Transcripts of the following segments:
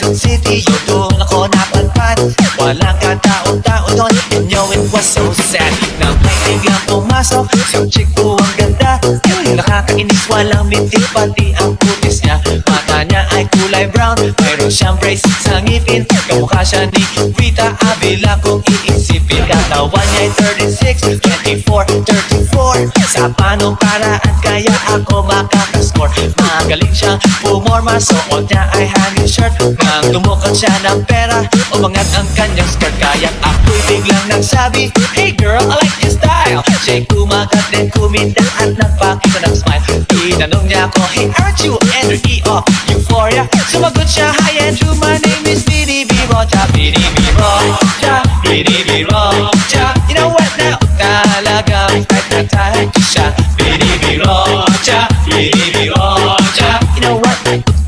Quezon City, yun doon ako napadpad. Walang katao-tao doon, and yo, it was so sad. Nang may biglang pumasok, isang chick po ang ganda. Nakakainis, walang mintik, pati ang putis niya. Mata niya ay kulay brown, mayroon siyang braces sa ngipin. Kamukha siya ni Rita Avila kung iisipin. Katawan niya ay 36, 24, 34. Sa panong paraan kaya ako makakascore. Magaling siyang pumorma, suot niya ay hanging shirt. Nang tumukot siya ng pera, umangat ang kanyang skirt. Kaya ako'y biglang nagsabi, hey girl, I like your style. Siya'y kumagat din, kuminda at nagpakita ng smile. Tinanong niya ako, hey aren't you energy of euphoria? Sumagot siya, hi Andrew, my name is BDB Rocha. BDB Rocha, BDB Rocha. You know what now? Talagang type na type siya. BDB Rocha, BDB Rocha. You know what?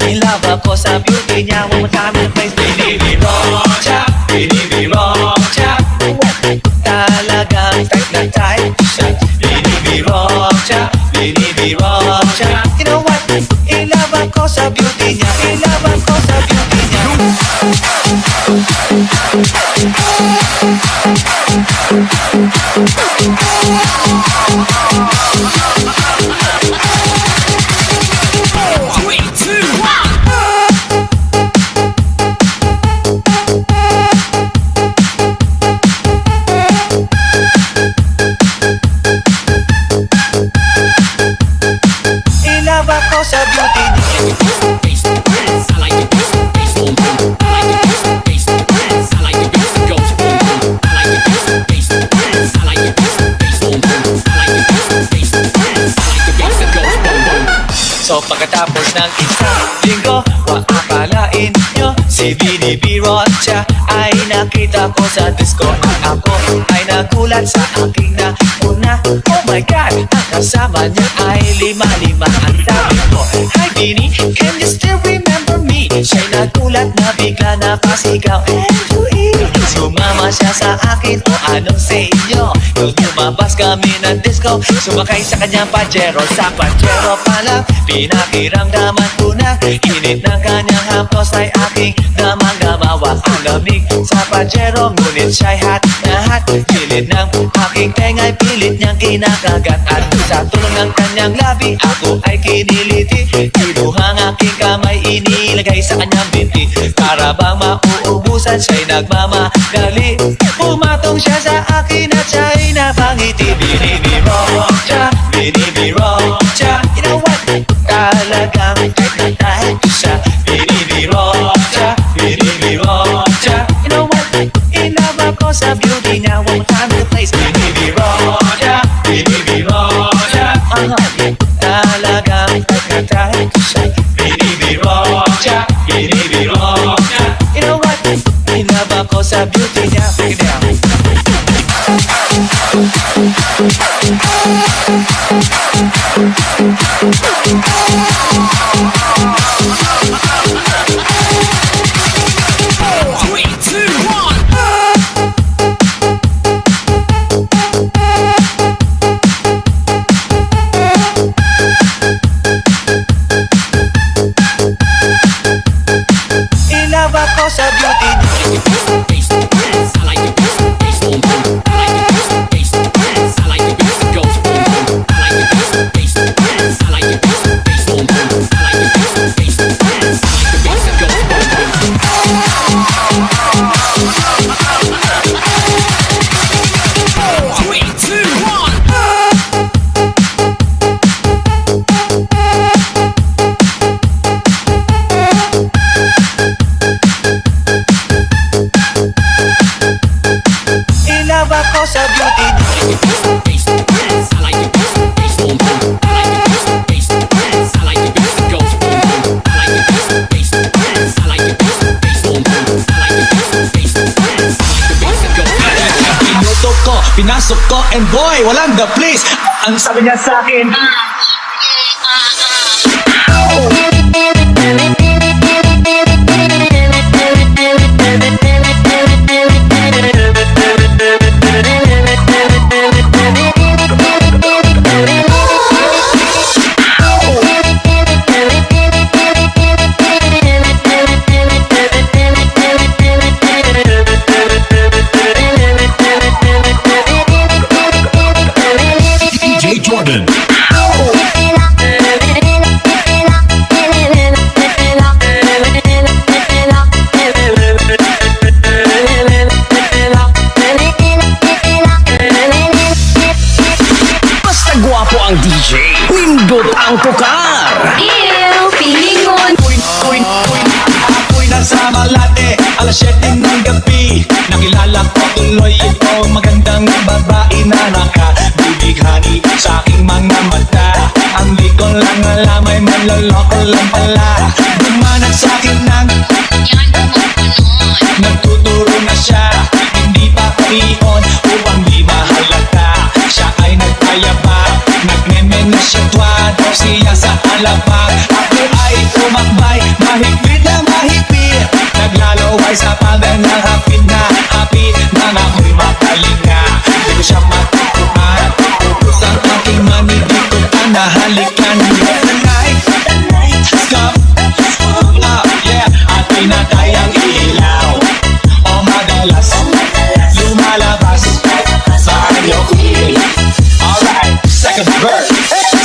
In love ako sa beauty niya. One more time in the place. BDB Rocha, BDB Rocha. You know what? Talagang type na type siya. BDB Rocha, BDB Rocha. You know what? In love ako sa beauty niya. In love ako sa beauty niya. 3, 2, 1. In love ako sa beauty niya. I like the bass, bass, boom, boom. I like the bass, bass, I like the bass that goes boom, boom. I like the bass, bass, I like the bass, bass, boom, boom. I like the bass, bass, I like the bass that goes boom, boom. So pagkatapos ng isang linggo, maakalain nyo si BDB Rocha ay nakita ko sa disco. At ako ay nagulat sa aking nauna. Oh my God, ang kasama niya ay lima-lima. Ang sabi ko, hi Bini, can you still remember me? Siya'y nagulat na bigla nakasigaw, Andrew E. Sumama siya sa akin, o anong sa inyo? Nung lumabas kami ng disco, sumakay sa kanyang Pajero. Sa Pajero pa lang, pinakiramdaman ko na init ng kanyang haplos ay aking damang-damawa. Ang lamig sa Pajero, ngunit siya'y hot na hot. Gilid ng aking tenga'y pilit niyang kinakagat. At sa tulong ng kanyang labi, ako ay kiniliti. Kinuhang aking kamay, inilagay sa kanyang binti. Para bang mauubusan, siya'y nagmamagali. Pumatong siya sa akin at siya'y napangiti. BDB Rocha, BDB Rocha. You know what? Talagang type na type siya. BDB Rocha, BDB Rocha. You know what? In love ako sa beauty niya. One more time in the place. BDB Rocha, BDB Rocha. Talagang type na type siya. BDB Rocha, BDB Rocha. You know what? In love ako sa beauty niya. Break it down. Three, two, one. In love ako sa beauty niya. I like the bass, bass, boom, boom. I like the bass, bass, I like the bass that goes boom, boom. I like the bass, bass, I like the bass, bass, boom, boom. I like the bass, bass, I like the bass that goes boom, boom. 3, 2, 1. In love ako sa beauty niya. I like the bass, bass, boom, boom. I like the bass, bass, I like the bass that goes boom, boom. I like the bass, bass, I like the bass, bass, boom, boom. I like the bass, bass, I like the bass that goes boom, boom. Pinutok ko, pinasok ko, and boy, walang the place. Ang sabi niya sa akin, Malate, alas 7 ng gabi. Nakilala ko tuloy ito, magandang babae na nakabibighani sa aking mga mata. Ang di ko lang alam ay manloloko lang pala. Dumanag sa akin ng nagtuturo na siya, hindi pa piyon upang di mahalata. Siya ay nagpayabak, nagmeme na siya twado, siya sa alabang. Ako ay tumakbay, mahigpit na mahigpit, naglalaway sa pader na hapit na hapit, nang ako'y makalinga. Di ko siya matutupan, upos ang aking mani, di ko pa nahalikan. The night has come, yeah, at pinatay ang ilaw. O madalas, lumalabas sa inyo. Alright, second verse.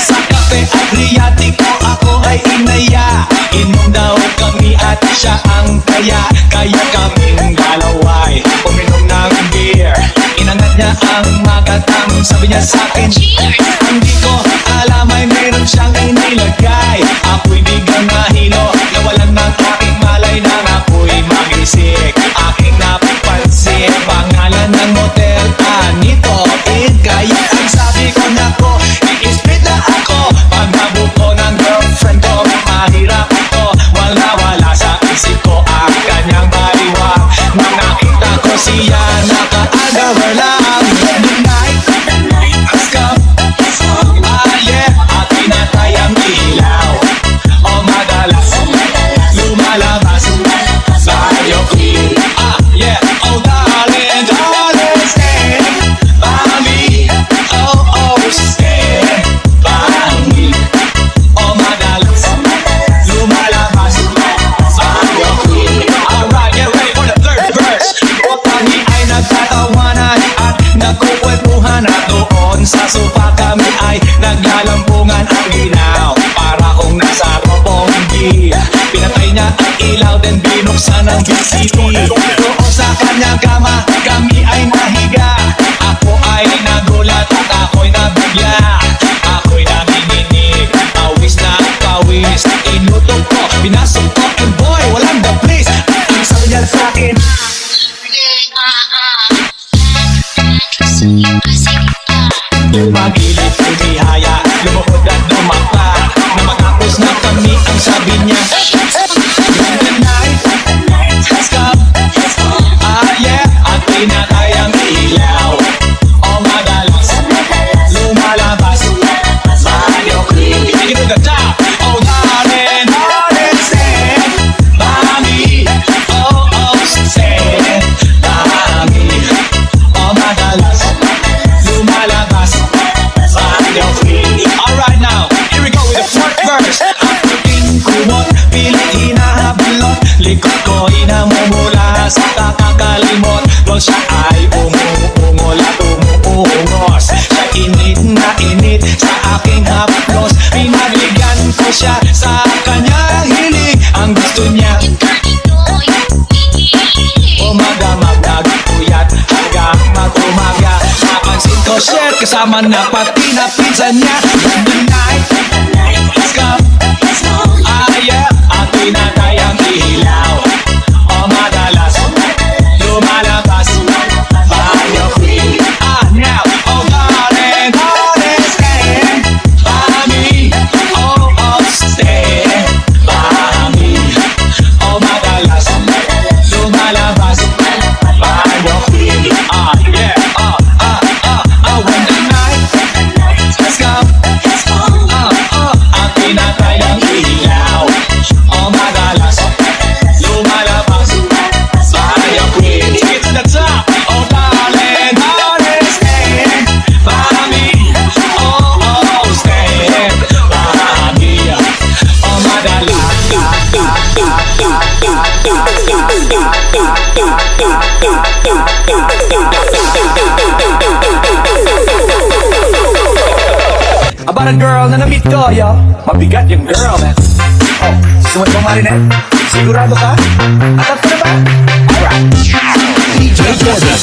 Sa Cafe Adriatico ako ay inaya, inom daw kami at siya ang kaya. Kaya kaming dalaway uminom ng beer. Inangat niya ang magatang, sabi niya sa akin, hindi ko alam ay meron siyang inilagay. Ako'y biglang nahilo, nawalan ng aking malay nang ako'y magising. Aking napapansin, pangalan ng motel, Anito Kaya ang sabi ko na ko, i-split na ako. Pag nabuko ng girlfriend ko, mahirap ito. Wala sa isip ko ang kanyang baliwag. Nang nakita ko siya, naka-underwear lang. The night has come, yeah, at pinatay ang ilaw. O madalas, lumalabas sa iyo, yeah, oh darling, darling, stand by me. Oh, stand by me. O madalas, lumalabas sa iyo. Alright, get ready for the third verse. O kami ay nagtatawanan at nagkukwentuhan, at doon sa sofa kami ay naglalampungan ang ilaw. Para kung nasa Roppongi, pinatay niya ang ilaw, then binuksan ang VCD. Doon sa kanyang kama, kami ay nahiga. Ako ay nagulat at ako'y nabigla. Ako'y nanginginig, pawis na pawis. Inutok ko, binasok ko, and boy, walang the place. Ang sabi niya sa akin, lumagilip, lumihaya, lumuhod at lumapa. Na matapos na kami, ang sabi niya, the night has come, yeah, at pinatay ang ilaw. O madalas, lumalabas sa iyo. Take it to the top. Oh darling, darling, stand by me. Oh, stand by me. O madalas, lumalabas sa iyo. Alright now, here we go with the fourth verse. Ang puting kumot, pilit hinahabalot, likod ko inamumula sa kakakalimot. Doon siya ay umuungol at umuungos. Siya init na init sa aking haplos. Pinagligan ko siya sa kanyang hilig. Ang gusto niya, umagamag nagpuyat hanggang mag-umaga. Napansin ko shit, kasama na pati na pinsan niya. The night has come, yeah, at pinatay ang ilaw. O madalas, lumalabas tayo. Now, oh darling, darling, stand by me. Oh, stand by me. O madalas, lumalabas tayo. Yeah, when the night has come, at pinatay ang ilaw. O madalas, lumalabas tayo. Take it to the top. Oh darling, darling, stand by me. Oh, stand by me. O madalas, about a girl na na-meet ko, yo. Mabigat yung girl, man. Oh, sumunod mo marinette? Sigurado ka? Atap ka na ba? Alright. DJ Jordan.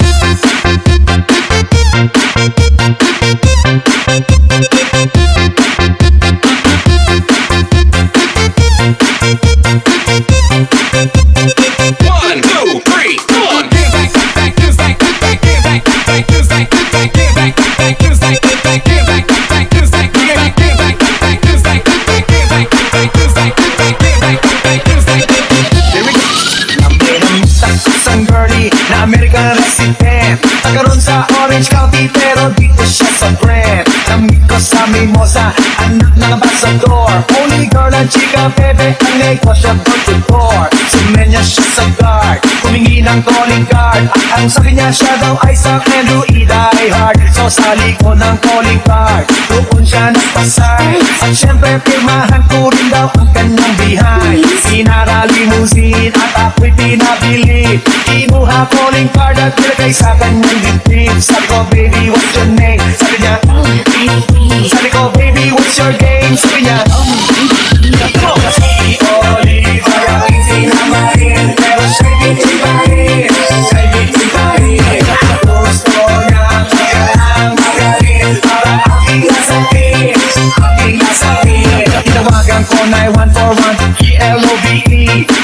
Hermosa, anak ng ambasador. Only girl ang chika, bebe, ang negosyo door to door. Sumenya siya sa guard, humingi ng calling card. At ang sabi niya siya daw ay San Andrew die hard. So sa likod ng calling card, doon siya nagpasay. At syempre pirmahan ko rin daw ang kanyang bihay. Sinara limousine at ako'y pinabili. Kinuha calling card at nilagay sa kanyang dibdib. Sabi ko, baby, what's your name? Sabi niya, sabi ko, baby, what's your game? Sabi niya, si Olive ay aking sinamahin. Pero siya'y bitibahin, siya'y bitibahin. Gusto niya kaya ang magaling para aking nasakin, aking nasakin. Tinawagan ko 9141 KLOVE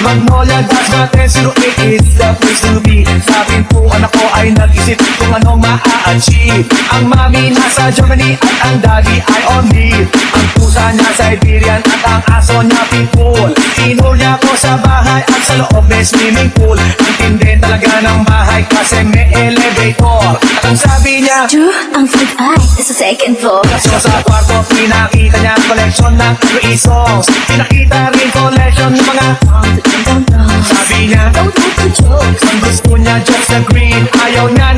Magnolia Dash Maten 08 is the place to be. Sabi po anak ko ay nag-isip kung anong ma-achieve. Ang mami nasa Germany at ang daddy ay on leave. Ang pusa niya Siberian at ang aso niya Pitbull. Tinur niya ko sa bahay at sa loob may swimming pool. Ang tindi talaga ng bahay kasi may elevator. At ang sabi niya, Drew, ang food ay sa second floor. so sa kwarto pinakita niya ang collection ng Louis songs. Pinakita rin collection ng mga sabi niya, Don't look to jokes. ang gusto niya just the green. Ayaw niya